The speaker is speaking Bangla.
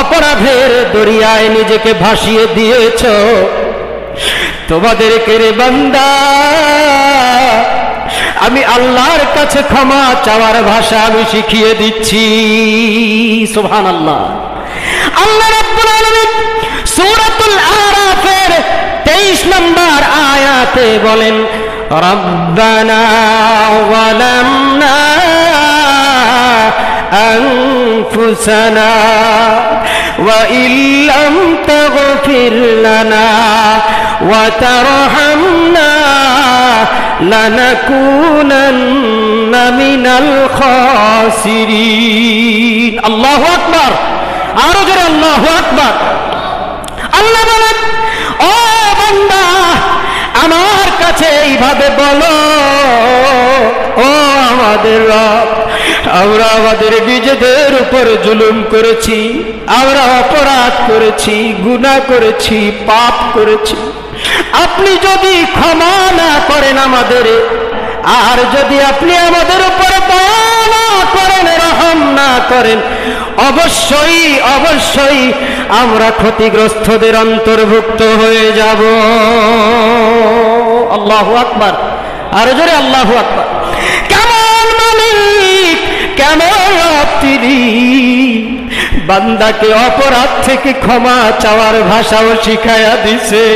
অপরাধের দরিয়ায় নিজেকে ভাসিয়ে দিয়েছ, তোমাদেরকে রে বান্দা আমি আল্লাহর কাছে ক্ষমা চাওয়ার ভাষা আমি শিখিয়ে দিচ্ছি। সুবহানাল্লাহ। আল্লাহ রাব্বুল আলামিন সূরাতুল আরাফের 23 নম্বর আয়াতে বলেন, রব্বানা যালামনা আনফুসানা ওয়া ইল্লাম তাগফির লানা ওয়া তারহামনা লানাকুনান্না মিনাল খাসিরিন। আল্লাহু আকবার। আরো জোরে আল্লাহু আকবার। আল্লাহ বলেন, ও বান্দা আমার কাছে এইভাবে বলো, ও আমাদের রব, আমরা আমাদের নিজেদের উপর জুলুম করেছি, আমরা অপরাধ করেছি, গুনাহ করেছি, পাপ করেছি। আপনি যদি ক্ষমা না করেন আমাদের, আর যদি আপনি আমাদের উপর দয়া না করেন, রহম না করেন, অবশ্যই অবশ্যই আমরা ক্ষতিগ্রস্তদের অন্তর্ভুক্ত হয়ে যাব। আল্লাহু আকবার। আর জোরে আল্লাহু আকবার। কেমন মালিক, কেমন রব তিনি, বান্দাকে অপরাধ থেকে ক্ষমা চাওয়ার ভাষাও শিখায়া দিছে।